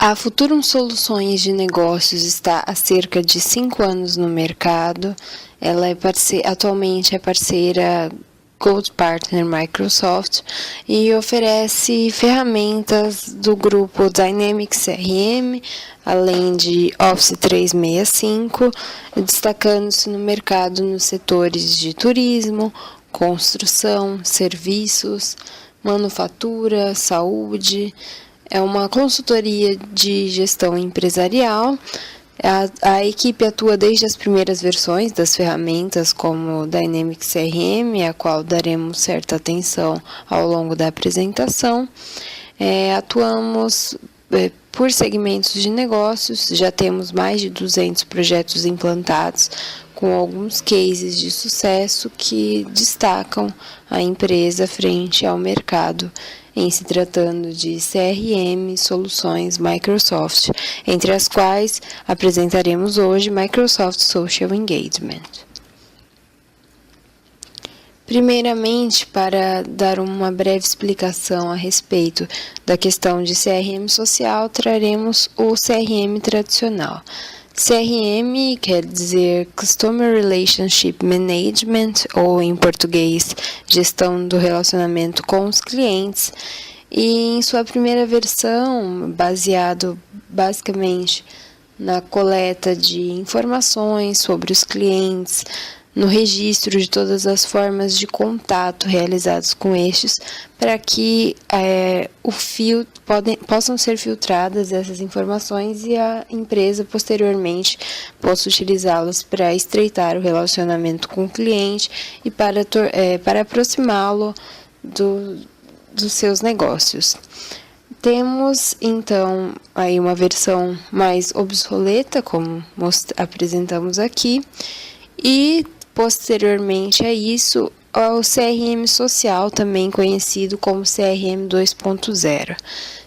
A Futurum Soluções de Negócios está há cerca de 5 anos no mercado. Ela atualmente é parceira Gold Partner Microsoft e oferece ferramentas do grupo Dynamics CRM, além de Office 365, destacando-se no mercado nos setores de turismo, construção, serviços, manufatura, saúde. É uma consultoria de gestão empresarial. A equipe atua desde as primeiras versões das ferramentas, como Dynamics CRM, a qual daremos certa atenção ao longo da apresentação. Atuamos por segmentos de negócios, já temos mais de 200 projetos implantados, com alguns cases de sucesso que destacam a empresa frente ao mercado, em se tratando de CRM soluções Microsoft, entre as quais apresentaremos hoje Microsoft Social Engagement. Primeiramente, para dar uma breve explicação a respeito da questão de CRM social, traremos o CRM tradicional. CRM quer dizer Customer Relationship Management, ou em português, gestão do relacionamento com os clientes, e em sua primeira versão, baseado basicamente na coleta de informações sobre os clientes, no registro de todas as formas de contato realizados com estes, para que possam ser filtradas essas informações e a empresa posteriormente possa utilizá-las para estreitar o relacionamento com o cliente e para aproximá-lo dos seus negócios. Temos, então, aí uma versão mais obsoleta, como apresentamos aqui, e posteriormente a isso, o CRM social, também conhecido como CRM 2.0.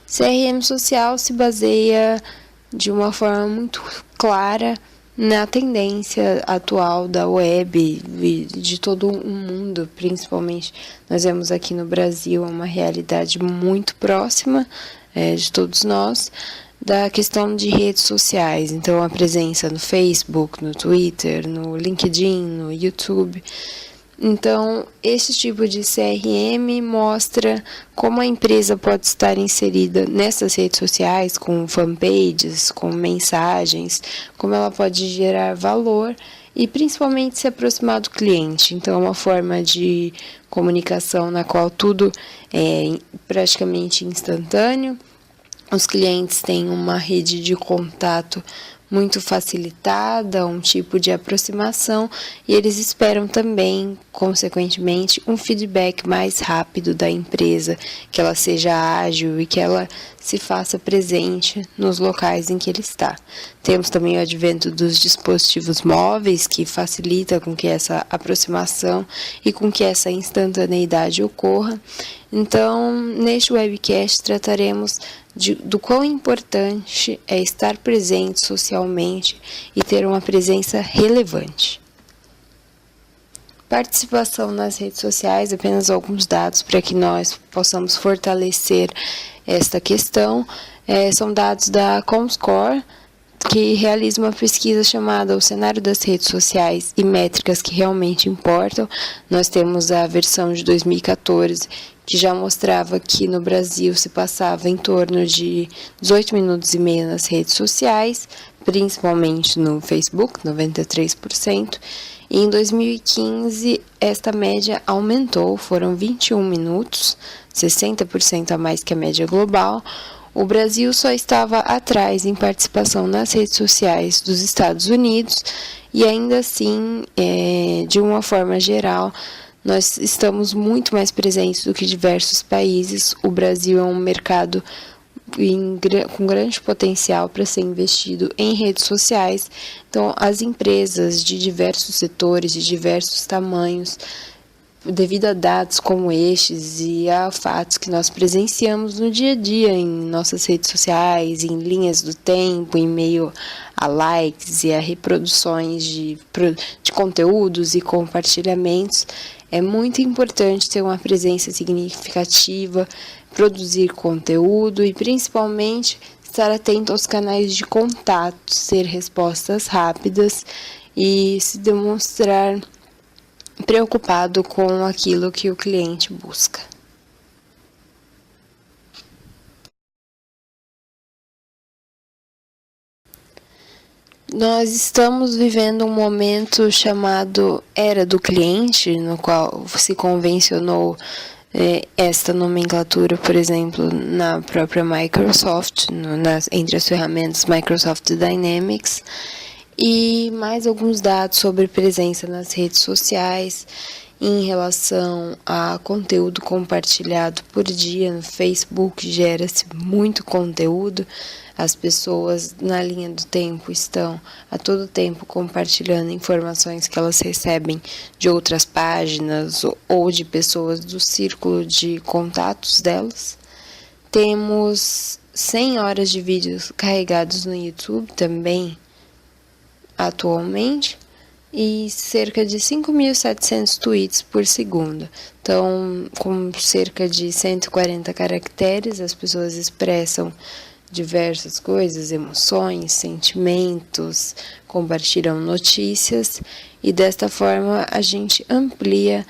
CRM social se baseia de uma forma muito clara na tendência atual da web e de todo o mundo, principalmente. Nós vemos aqui no Brasil uma realidade muito próxima de todos nós, da questão de redes sociais, então a presença no Facebook, no Twitter, no LinkedIn, no YouTube. Então, esse tipo de CRM mostra como a empresa pode estar inserida nessas redes sociais, com fanpages, com mensagens, como ela pode gerar valor e principalmente se aproximar do cliente. Então, é uma forma de comunicação na qual tudo é praticamente instantâneo. Os clientes têm uma rede de contato muito facilitada, um tipo de aproximação, e eles esperam também, consequentemente, um feedback mais rápido da empresa, que ela seja ágil e que ela se faça presente nos locais em que ele está. Temos também o advento dos dispositivos móveis, que facilita com que essa aproximação e com que essa instantaneidade ocorra. Então, neste webcast trataremos do quão importante é estar presente socialmente e ter uma presença relevante. Participação nas redes sociais, apenas alguns dados para que nós possamos fortalecer esta questão. São dados da Comscore, que realiza uma pesquisa chamada O Cenário das Redes Sociais e Métricas que Realmente Importam. Nós temos a versão de 2014, que já mostrava que no Brasil se passava em torno de 18 minutos e meio nas redes sociais, principalmente no Facebook, 93%. E em 2015, esta média aumentou, foram 21 minutos, 60% a mais que a média global. O Brasil só estava atrás em participação nas redes sociais dos Estados Unidos e ainda assim, de uma forma geral, nós estamos muito mais presentes do que diversos países. O Brasil é um mercado com grande potencial para ser investido em redes sociais. Então, as empresas de diversos setores, de diversos tamanhos, devido a dados como estes e a fatos que nós presenciamos no dia a dia em nossas redes sociais, em linhas do tempo, em meio a likes e a reproduções de conteúdos e compartilhamentos, é muito importante ter uma presença significativa, produzir conteúdo e principalmente estar atento aos canais de contato, ter respostas rápidas e se demonstrar preocupado com aquilo que o cliente busca. Nós estamos vivendo um momento chamado Era do Cliente, no qual se convencionou esta nomenclatura, por exemplo, na própria Microsoft, entre as ferramentas Microsoft Dynamics, e mais alguns dados sobre presença nas redes sociais em relação a conteúdo compartilhado por dia no Facebook. Gera-se muito conteúdo, as pessoas na linha do tempo estão a todo tempo compartilhando informações que elas recebem de outras páginas ou de pessoas do círculo de contatos delas. Temos 100 horas de vídeos carregados no YouTube também atualmente, e cerca de 5.700 tweets por segundo. Então, com cerca de 140 caracteres, as pessoas expressam diversas coisas, emoções, sentimentos, compartilham notícias, e desta forma a gente amplia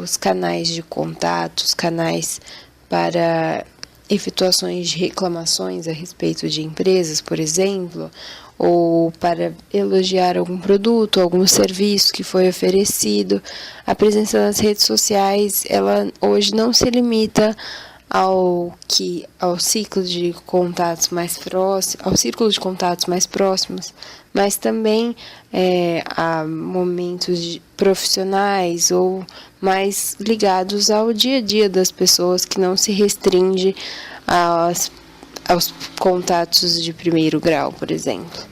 os canais de contato, os canais para efetuações de reclamações a respeito de empresas, por exemplo, ou para elogiar algum produto, algum serviço que foi oferecido. A presença nas redes sociais, ela hoje não se limita ao ciclo de contatos mais próximos, ao círculo de contatos mais próximos, mas também a momentos profissionais ou mais ligados ao dia a dia das pessoas, que não se restringe aos contatos de primeiro grau, por exemplo.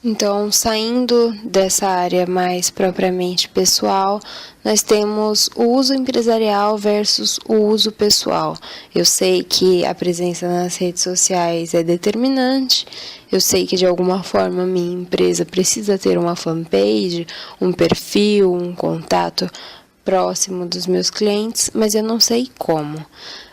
Então, saindo dessa área mais propriamente pessoal, nós temos o uso empresarial versus o uso pessoal. Eu sei que a presença nas redes sociais é determinante, eu sei que de alguma forma minha empresa precisa ter uma fanpage, um perfil, um contato próximo dos meus clientes, mas eu não sei como.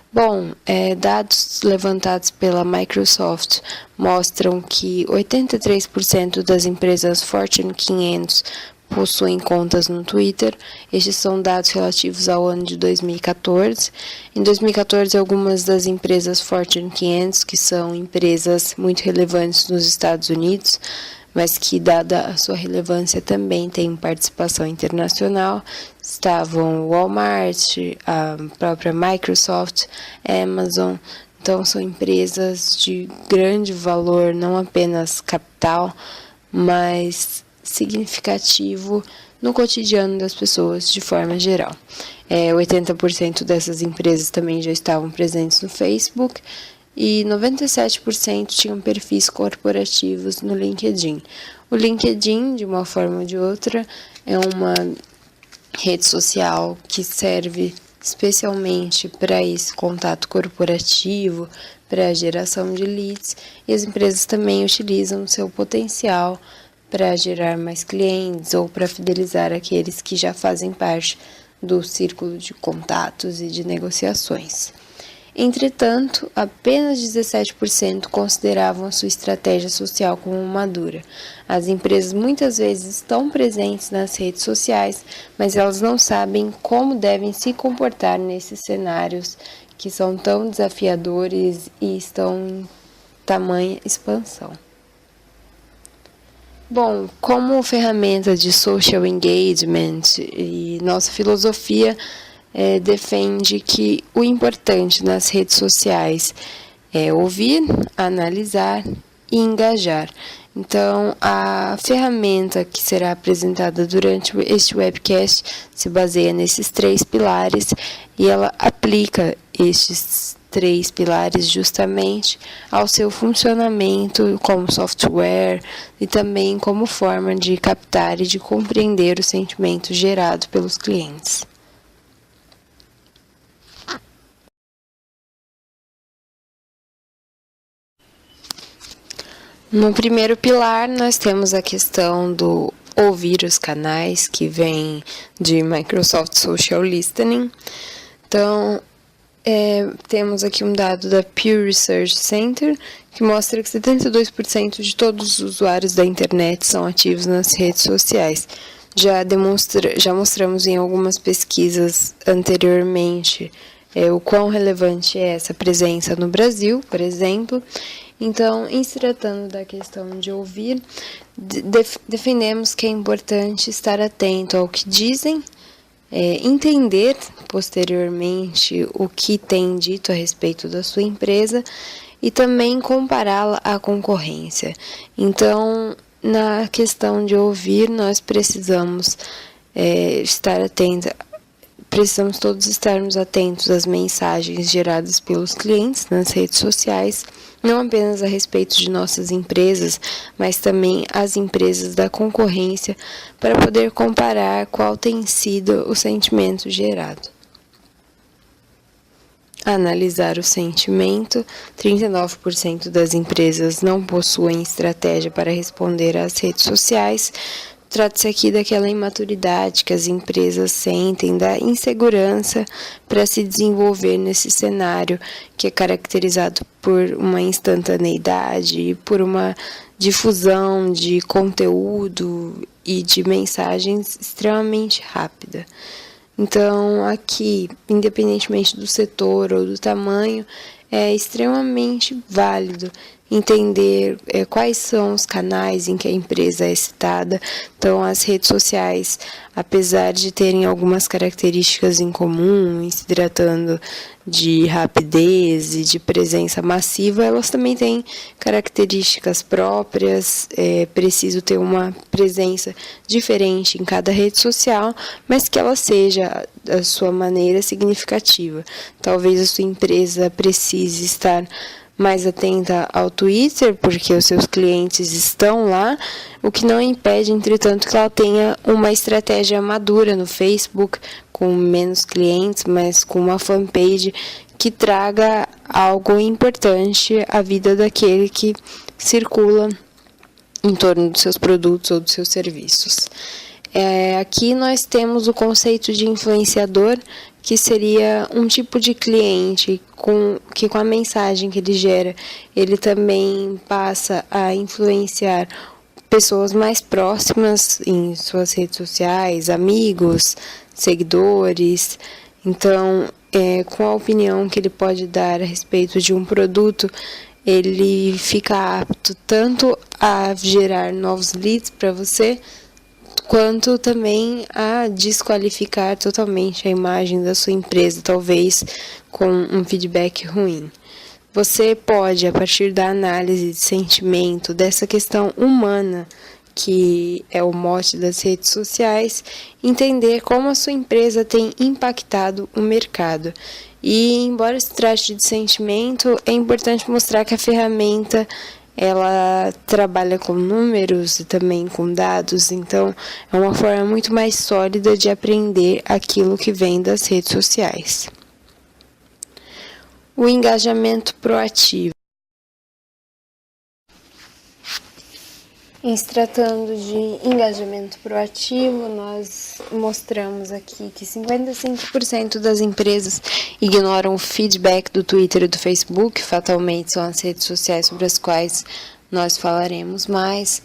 Bom, dados levantados pela Microsoft mostram que 83% das empresas Fortune 500 possuem contas no Twitter. Estes são dados relativos ao ano de 2014. Em 2014, algumas das empresas Fortune 500, que são empresas muito relevantes nos Estados Unidos, mas que, dada a sua relevância, também têm participação internacional, estavam Walmart, a própria Microsoft, Amazon. Então, são empresas de grande valor, não apenas capital, mas significativo no cotidiano das pessoas de forma geral. 80% dessas empresas também já estavam presentes no Facebook, e 97% tinham perfis corporativos no LinkedIn. O LinkedIn, de uma forma ou de outra, é uma rede social que serve especialmente para esse contato corporativo, para a geração de leads, e as empresas também utilizam o seu potencial para gerar mais clientes ou para fidelizar aqueles que já fazem parte do círculo de contatos e de negociações. Entretanto, apenas 17% consideravam a sua estratégia social como madura. As empresas muitas vezes estão presentes nas redes sociais, mas elas não sabem como devem se comportar nesses cenários que são tão desafiadores e estão em tamanha expansão. Bom, como ferramenta de social engagement, e nossa filosofia defende que o importante nas redes sociais é ouvir, analisar e engajar. Então, a ferramenta que será apresentada durante este webcast se baseia nesses 3 pilares, e ela aplica estes 3 pilares justamente ao seu funcionamento como software e também como forma de captar e de compreender o sentimento gerado pelos clientes. No primeiro pilar, nós temos a questão do ouvir os canais, que vem de Microsoft Social Listening. Então, Temos aqui um dado da Pew Research Center, que mostra que 72% de todos os usuários da internet são ativos nas redes sociais. Já mostramos em algumas pesquisas anteriormente o quão relevante é essa presença no Brasil, por exemplo. Então, em se tratando da questão de ouvir, defendemos que é importante estar atento ao que dizem, entender posteriormente o que tem dito a respeito da sua empresa e também compará-la à concorrência. Então, na questão de ouvir, nós precisamos estar atentos. Precisamos todos estarmos atentos às mensagens geradas pelos clientes nas redes sociais, não apenas a respeito de nossas empresas, mas também as empresas da concorrência, para poder comparar qual tem sido o sentimento gerado. Analisar o sentimento: 39% das empresas não possuem estratégia para responder às redes sociais. Trata-se aqui daquela imaturidade que as empresas sentem, da insegurança para se desenvolver nesse cenário que é caracterizado por uma instantaneidade, por uma difusão de conteúdo e de mensagens extremamente rápida. Então, aqui, independentemente do setor ou do tamanho, é extremamente válido entender quais são os canais em que a empresa é citada. Então, as redes sociais, apesar de terem algumas características em comum, em se tratando de rapidez e de presença massiva, elas também têm características próprias. É preciso ter uma presença diferente em cada rede social, mas que ela seja, a sua maneira, significativa. Talvez a sua empresa precise estar mais atenta ao Twitter, porque os seus clientes estão lá, o que não impede, entretanto, que ela tenha uma estratégia madura no Facebook, com menos clientes, mas com uma fanpage que traga algo importante à vida daquele que circula em torno dos seus produtos ou dos seus serviços. Aqui nós temos o conceito de influenciador, que seria um tipo de cliente que com a mensagem que ele gera, ele também passa a influenciar pessoas mais próximas em suas redes sociais, amigos, seguidores. Então, com a opinião que ele pode dar a respeito de um produto, ele fica apto tanto a gerar novos leads para você, quanto também a desqualificar totalmente a imagem da sua empresa, talvez com um feedback ruim. Você pode, a partir da análise de sentimento, dessa questão humana, que é o mote das redes sociais, entender como a sua empresa tem impactado o mercado. E, embora se trate de sentimento, é importante mostrar que a ferramenta ela trabalha com números e também com dados, então é uma forma muito mais sólida de aprender aquilo que vem das redes sociais. O engajamento proativo. Em se tratando de engajamento proativo, nós mostramos aqui que 55% das empresas ignoram o feedback do Twitter e do Facebook. Fatalmente são as redes sociais sobre as quais nós falaremos mais.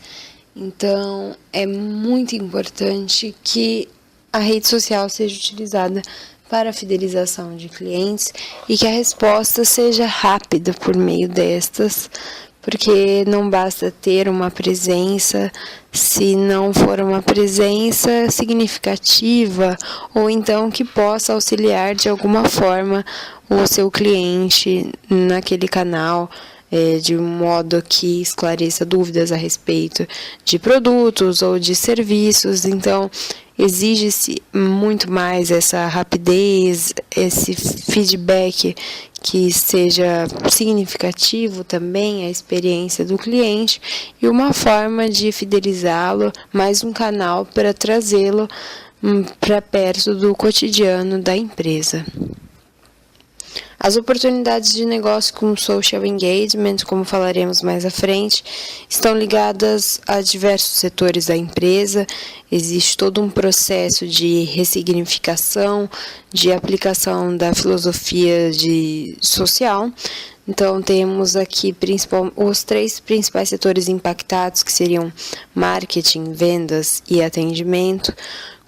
Então, é muito importante que a rede social seja utilizada para a fidelização de clientes e que a resposta seja rápida por meio destas, porque não basta ter uma presença se não for uma presença significativa ou então que possa auxiliar de alguma forma o seu cliente naquele canal, de um modo que esclareça dúvidas a respeito de produtos ou de serviços. Então, exige-se muito mais essa rapidez, esse feedback que seja significativo também a experiência do cliente e uma forma de fidelizá-lo, mais um canal para trazê-lo para perto do cotidiano da empresa. As oportunidades de negócio com social engagement, como falaremos mais à frente, estão ligadas a diversos setores da empresa. Existe todo um processo de ressignificação, de aplicação da filosofia social. Então, temos aqui os 3 principais setores impactados, que seriam marketing, vendas e atendimento.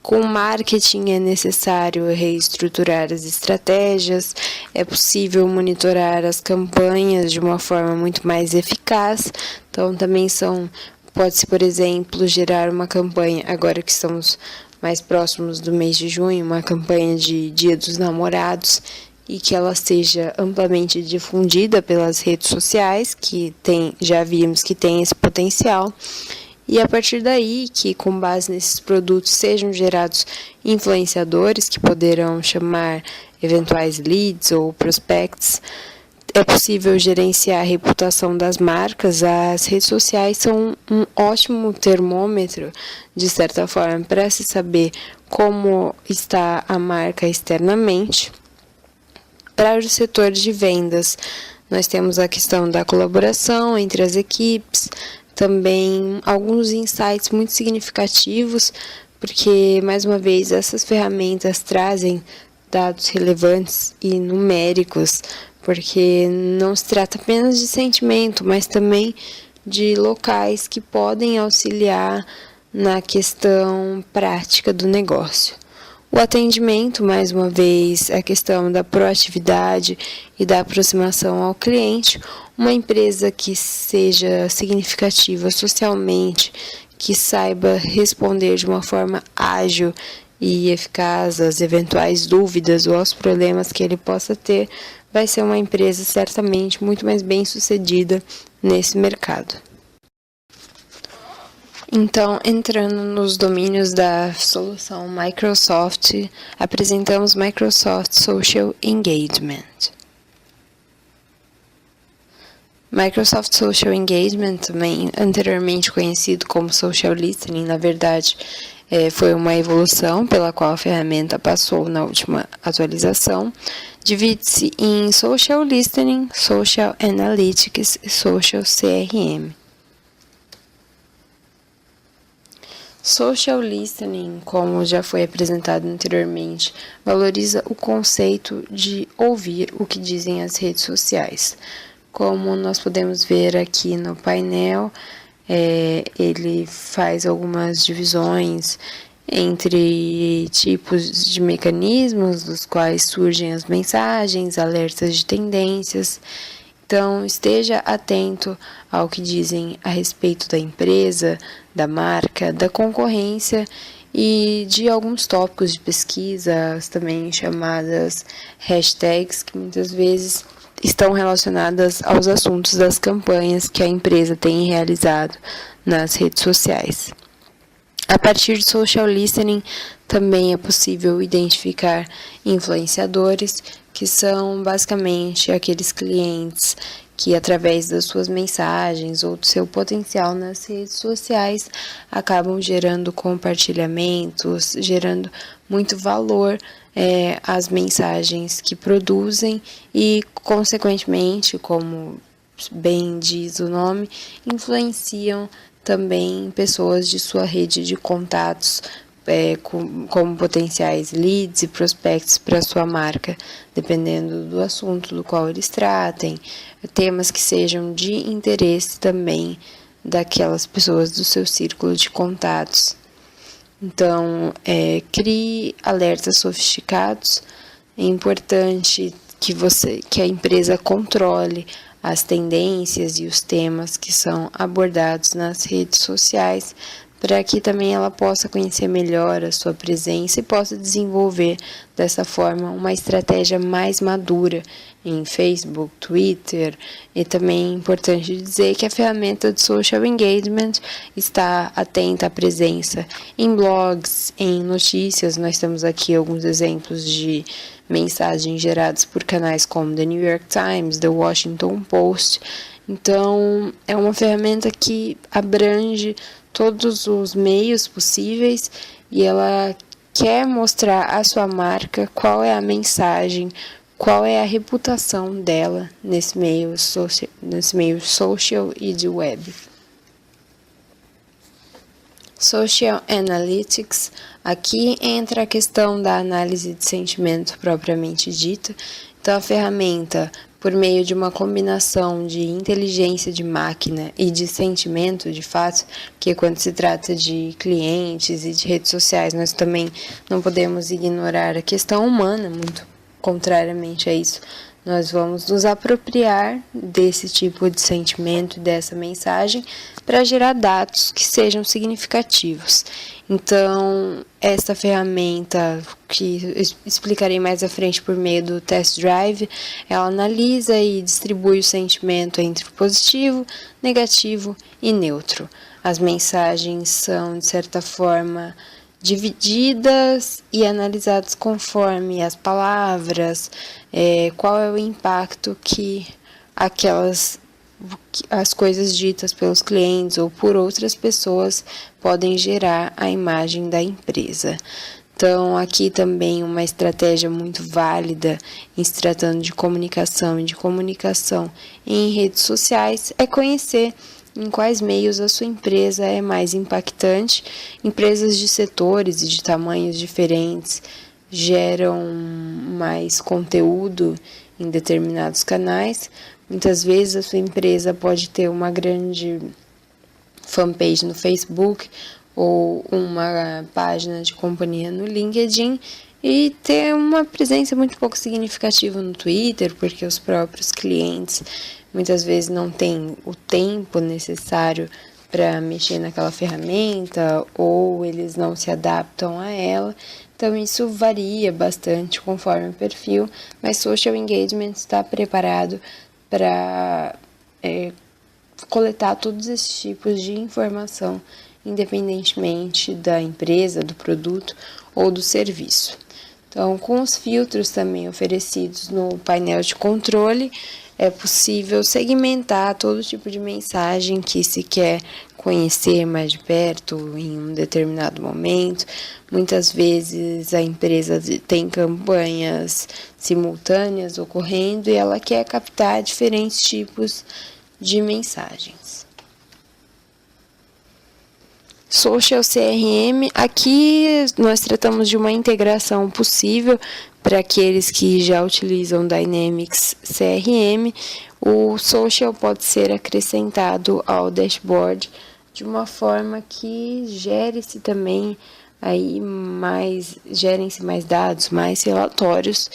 Com marketing é necessário reestruturar as estratégias, é possível monitorar as campanhas de uma forma muito mais eficaz. Então, também pode-se, por exemplo, gerar uma campanha, agora que estamos mais próximos do mês de junho, uma campanha de Dia dos Namorados, e que ela seja amplamente difundida pelas redes sociais, já vimos que tem esse potencial. E a partir daí, que com base nesses produtos sejam gerados influenciadores que poderão chamar eventuais leads ou prospects, é possível gerenciar a reputação das marcas. As redes sociais são um ótimo termômetro, de certa forma, para se saber como está a marca externamente. Para o setor de vendas, nós temos a questão da colaboração entre as equipes, também alguns insights muito significativos, porque, mais uma vez, essas ferramentas trazem dados relevantes e numéricos, porque não se trata apenas de sentimento, mas também de locais que podem auxiliar na questão prática do negócio. O atendimento, mais uma vez, a questão da proatividade e da aproximação ao cliente. Uma empresa que seja significativa socialmente, que saiba responder de uma forma ágil e eficaz às eventuais dúvidas ou aos problemas que ele possa ter, vai ser uma empresa certamente muito mais bem sucedida nesse mercado. Então, entrando nos domínios da solução Microsoft, apresentamos Microsoft Social Engagement. Microsoft Social Engagement, também anteriormente conhecido como Social Listening, na verdade, foi uma evolução pela qual a ferramenta passou na última atualização. Divide-se em Social Listening, Social Analytics e Social CRM. Social Listening, como já foi apresentado anteriormente, valoriza o conceito de ouvir o que dizem as redes sociais. Como nós podemos ver aqui no painel, ele faz algumas divisões entre tipos de mecanismos dos quais surgem as mensagens, alertas de tendências. Então, esteja atento ao que dizem a respeito da empresa, da marca, da concorrência e de alguns tópicos de pesquisa, também chamadas hashtags, que muitas vezes estão relacionadas aos assuntos das campanhas que a empresa tem realizado nas redes sociais. A partir de social listening, também é possível identificar influenciadores, que são basicamente aqueles clientes que, através das suas mensagens ou do seu potencial nas redes sociais, acabam gerando compartilhamentos, gerando muito valor às mensagens que produzem e, consequentemente, como bem diz o nome, influenciam também pessoas de sua rede de contatos, como potenciais leads e prospects para sua marca, dependendo do assunto do qual eles tratem, temas que sejam de interesse também daquelas pessoas do seu círculo de contatos. Então, crie alertas sofisticados. É importante que a empresa controle as tendências e os temas que são abordados nas redes sociais, para que também ela possa conhecer melhor a sua presença e possa desenvolver dessa forma uma estratégia mais madura em Facebook, Twitter. E também é importante dizer que a ferramenta de Social Engagement está atenta à presença em blogs, em notícias. Nós temos aqui alguns exemplos de mensagens geradas por canais como The New York Times, The Washington Post. Então, é uma ferramenta que abrange todos os meios possíveis e ela quer mostrar à sua marca qual é a mensagem, qual é a reputação dela nesse meio social e de web. Social Analytics, aqui entra a questão da análise de sentimento propriamente dita. Então, a ferramenta, por meio de uma combinação de inteligência de máquina e de sentimento, de fato, que quando se trata de clientes e de redes sociais, nós também não podemos ignorar a questão humana, muito contrariamente a isso. Nós vamos nos apropriar desse tipo de sentimento e dessa mensagem para gerar dados que sejam significativos. Então, esta ferramenta, que explicarei mais à frente por meio do Test Drive, ela analisa e distribui o sentimento entre positivo, negativo e neutro. As mensagens são, de certa forma, divididas e analisadas conforme as palavras, qual é o impacto que as coisas ditas pelos clientes ou por outras pessoas podem gerar à imagem da empresa. Então, aqui também uma estratégia muito válida em se tratando de comunicação e de comunicação em redes sociais é conhecer em quais meios a sua empresa é mais impactante. Empresas de setores e de tamanhos diferentes geram mais conteúdo em determinados canais. Muitas vezes a sua empresa pode ter uma grande fanpage no Facebook ou uma página de companhia no LinkedIn e ter uma presença muito pouco significativa no Twitter, porque os próprios clientes muitas vezes não têm o tempo necessário para mexer naquela ferramenta ou eles não se adaptam a ela. Então, isso varia bastante conforme o perfil, mas Social Engagement está preparado para coletar todos esses tipos de informação, independentemente da empresa, do produto ou do serviço. Então, com os filtros também oferecidos no painel de controle, é possível segmentar todo tipo de mensagem que se quer conhecer mais de perto em um determinado momento. Muitas vezes a empresa tem campanhas simultâneas ocorrendo e ela quer captar diferentes tipos de mensagens. Social CRM, aqui nós tratamos de uma integração possível para aqueles que já utilizam Dynamics CRM. O Social pode ser acrescentado ao dashboard de uma forma que gere-se também aí gerem-se mais dados, mais relatórios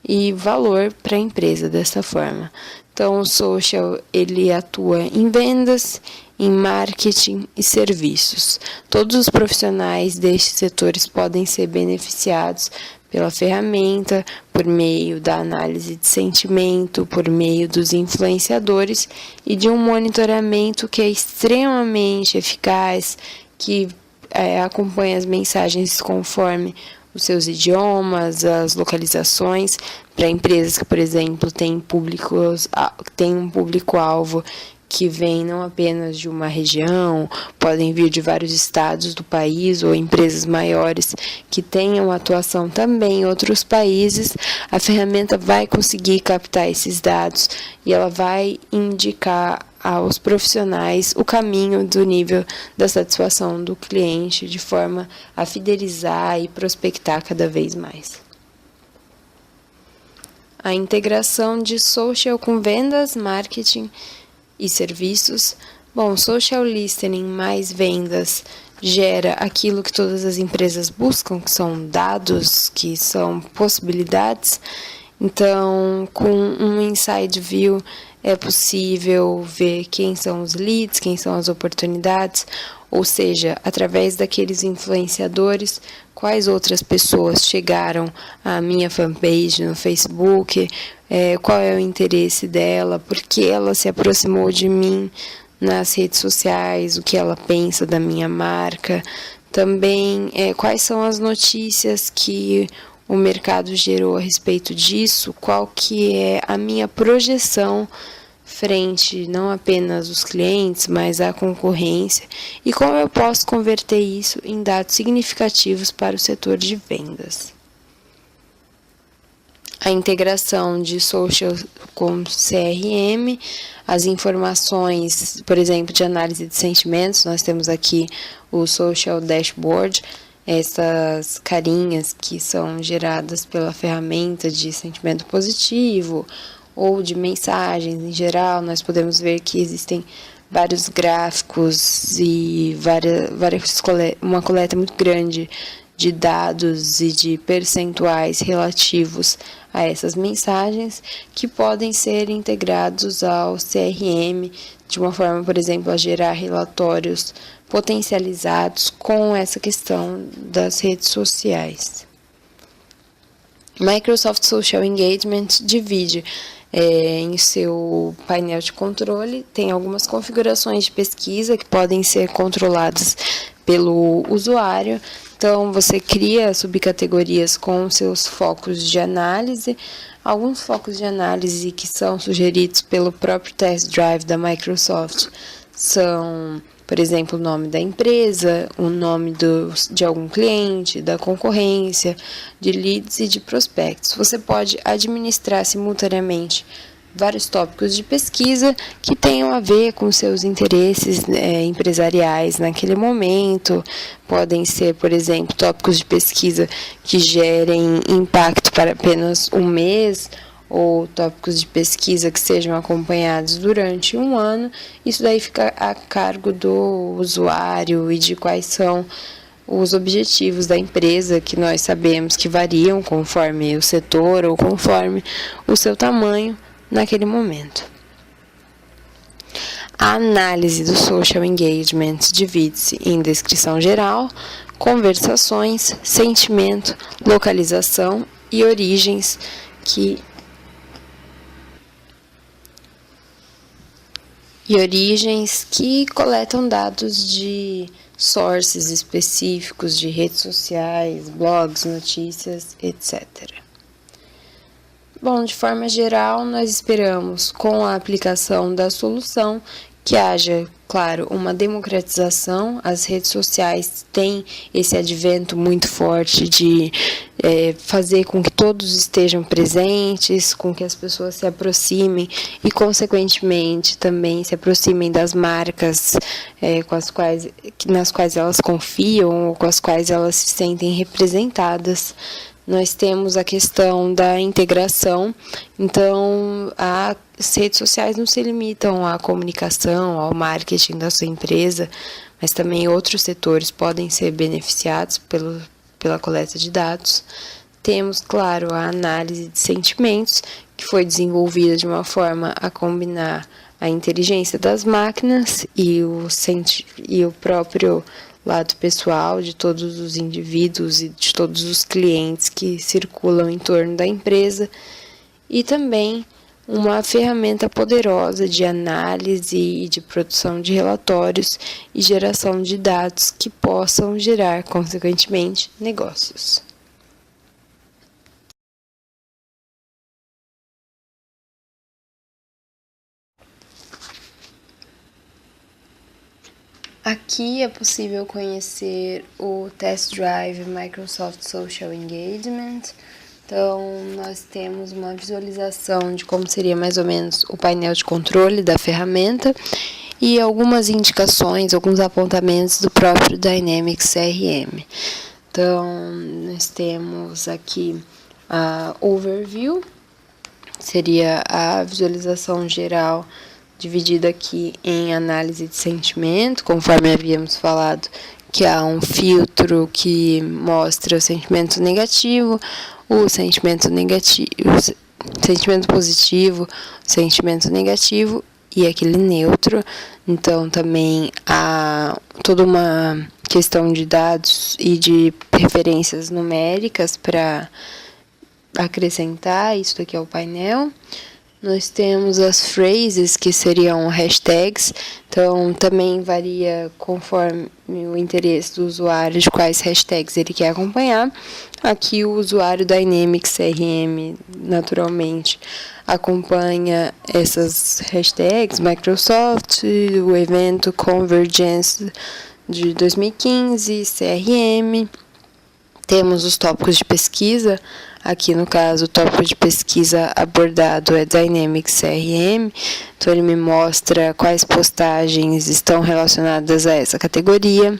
e valor para a empresa dessa forma. Então, o Social, ele atua em vendas, em marketing e serviços. Todos os profissionais destes setores podem ser beneficiados pela ferramenta, por meio da análise de sentimento, por meio dos influenciadores e de um monitoramento que é extremamente eficaz, que acompanha as mensagens conforme os seus idiomas, as localizações, para empresas que, por exemplo, têm um público-alvo que vem não apenas de uma região, podem vir de vários estados do país ou empresas maiores que tenham atuação também em outros países. A ferramenta vai conseguir captar esses dados e ela vai indicar aos profissionais o caminho do nível da satisfação do cliente, de forma a fidelizar e prospectar cada vez mais. A integração de social com vendas, marketing e serviços. Bom, social listening mais vendas gera aquilo que todas as empresas buscam, que são dados, que são possibilidades. Então, com um inside view é possível ver quem são os leads, quem são as oportunidades, ou seja, através daqueles influenciadores, quais outras pessoas chegaram à minha fanpage no Facebook, qual é o interesse dela, por que ela se aproximou de mim nas redes sociais, o que ela pensa da minha marca, também quais são as notícias que o mercado gerou a respeito disso, qual que é a minha projeção frente não apenas os clientes, mas a concorrência, e como eu posso converter isso em dados significativos para o setor de vendas. a integração de social com CRM, as informações, por exemplo, de análise de sentimentos. Nós temos aqui o Social Dashboard, essas carinhas que são geradas pela ferramenta de sentimento positivo ou de mensagens em geral. Nós podemos ver que existem vários gráficos e uma coleta muito grande de dados e de percentuais relativos a essas mensagens que podem ser integrados ao CRM de uma forma, por exemplo, a gerar relatórios potencializados com essa questão das redes sociais. Microsoft Social Engagement divide em seu painel de controle, tem algumas configurações de pesquisa que podem ser controladas pelo usuário. Então, você cria subcategorias com seus focos de análise. Alguns focos de análise que são sugeridos pelo próprio Test Drive da Microsoft são, por exemplo, o nome da empresa, o nome de algum cliente, da concorrência, de leads e de prospectos. Você pode administrar simultaneamente vários tópicos de pesquisa que tenham a ver com seus interesses empresariais naquele momento. Podem ser, por exemplo, tópicos de pesquisa que gerem impacto para apenas um mês, ou tópicos de pesquisa que sejam acompanhados durante um ano. Isso daí fica a cargo do usuário e de quais são os objetivos da empresa, que nós sabemos que variam conforme o setor ou conforme o seu tamanho naquele momento. A análise do social engagement divide-se em descrição geral, conversações, sentimento, localização e origens que coletam dados de sources específicos de redes sociais, blogs, notícias, etc. Bom, de forma geral, nós esperamos, com a aplicação da solução, que haja, claro, uma democratização. As redes sociais têm esse advento muito forte de fazer com que todos estejam presentes, com que as pessoas se aproximem e, consequentemente, também se aproximem das marcas nas quais elas confiam ou com as quais elas se sentem representadas. Nós temos a questão da integração. Então, as redes sociais não se limitam à comunicação, ao marketing da sua empresa, mas também outros setores podem ser beneficiados pela coleta de dados. Temos, claro, a análise de sentimentos, que foi desenvolvida de uma forma a combinar a inteligência das máquinas e o próprio lado pessoal de todos os indivíduos e de todos os clientes que circulam em torno da empresa, e também uma ferramenta poderosa de análise e de produção de relatórios e geração de dados que possam gerar, consequentemente, negócios. Aqui é possível conhecer o Test Drive Microsoft Social Engagement. Então, nós temos uma visualização de como seria mais ou menos o painel de controle da ferramenta e algumas indicações, alguns apontamentos do próprio Dynamics CRM. Então, nós temos aqui a Overview, seria a visualização geral, dividida aqui em análise de sentimento, conforme havíamos falado, que há um filtro que mostra o sentimento negativo, o sentimento positivo, o sentimento negativo e aquele neutro. Então, também há toda uma questão de dados e de referências numéricas para acrescentar. Isso aqui é o painel. Nós temos as phrases, que seriam hashtags. Então, também varia conforme o interesse do usuário de quais hashtags ele quer acompanhar. Aqui o usuário Dynamics CRM, naturalmente, acompanha essas hashtags. Microsoft, o evento Convergence de 2015, CRM. Temos os tópicos de pesquisa. Aqui, no caso, o tópico de pesquisa abordado é Dynamics CRM, então ele me mostra quais postagens estão relacionadas a essa categoria.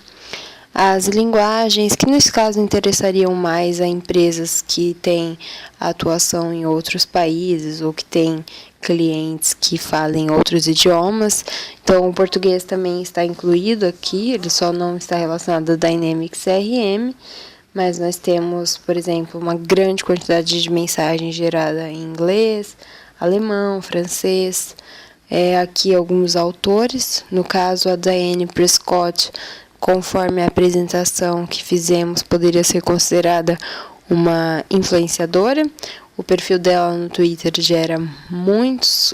As linguagens, que nesse caso interessariam mais a empresas que têm atuação em outros países ou que têm clientes que falem outros idiomas. Então, o português também está incluído aqui, ele só não está relacionado a Dynamics CRM, mas nós temos, por exemplo, uma grande quantidade de mensagens gerada em inglês, alemão, francês. Aqui alguns autores, no caso a Diane Prescott, conforme a apresentação que fizemos, poderia ser considerada uma influenciadora. O perfil dela no Twitter gera muitas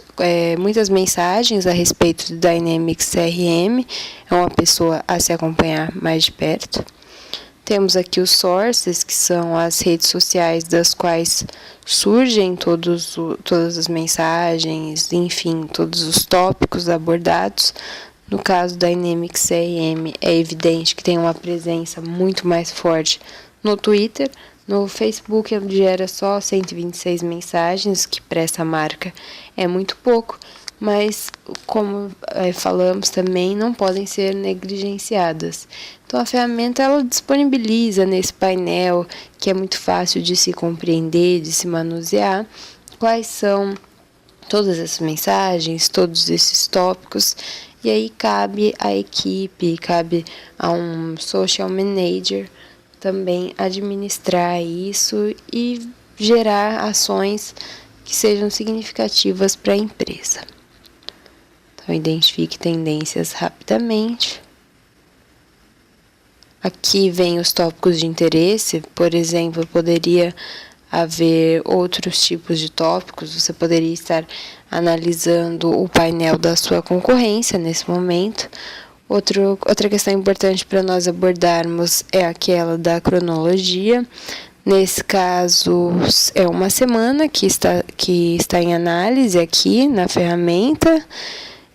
mensagens a respeito do Dynamics CRM. É uma pessoa a se acompanhar mais de perto. Temos aqui os sources, que são as redes sociais das quais surgem todas as mensagens, enfim, todos os tópicos abordados. No caso da Dynamics CRM, é evidente que tem uma presença muito mais forte no Twitter. No Facebook, ele gera só 126 mensagens, que para essa marca é muito pouco, mas, como falamos também, não podem ser negligenciadas. Então, a ferramenta ela disponibiliza nesse painel, que é muito fácil de se compreender, de se manusear, quais são todas essas mensagens, todos esses tópicos, e aí cabe à equipe, cabe a um social manager também administrar isso e gerar ações que sejam significativas para a empresa. Então, identifique tendências rapidamente. Aqui vem os tópicos de interesse, por exemplo, poderia haver outros tipos de tópicos, você poderia estar analisando o painel da sua concorrência nesse momento. Outra questão importante para nós abordarmos é aquela da cronologia. Nesse caso, é uma semana que está em análise aqui na ferramenta,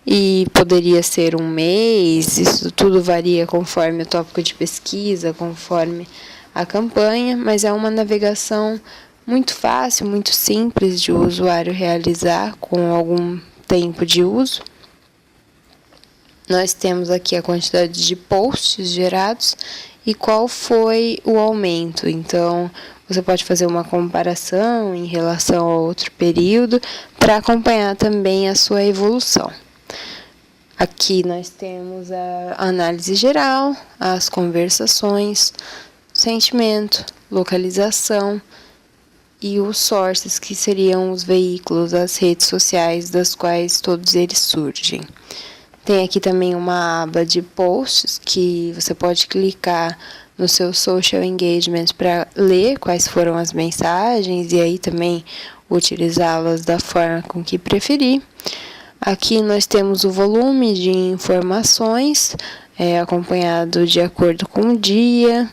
e poderia ser um mês, isso tudo varia conforme o tópico de pesquisa, conforme a campanha, mas é uma navegação muito fácil, muito simples de o usuário realizar com algum tempo de uso. Nós temos aqui a quantidade de posts gerados e qual foi o aumento. Então, você pode fazer uma comparação em relação a outro período para acompanhar também a sua evolução. Aqui nós temos a análise geral, as conversações, sentimento, localização e os sources, que seriam os veículos, as redes sociais das quais todos eles surgem. Tem aqui também uma aba de posts que você pode clicar no seu social engagement para ler quais foram as mensagens e aí também utilizá-las da forma com que preferir. Aqui nós temos o volume de informações, acompanhado de acordo com o dia,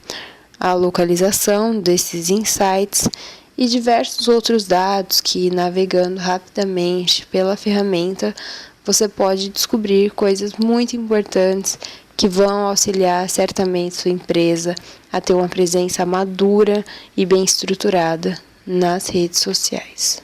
a localização desses insights e diversos outros dados que, navegando rapidamente pela ferramenta, você pode descobrir coisas muito importantes que vão auxiliar certamente sua empresa a ter uma presença madura e bem estruturada nas redes sociais.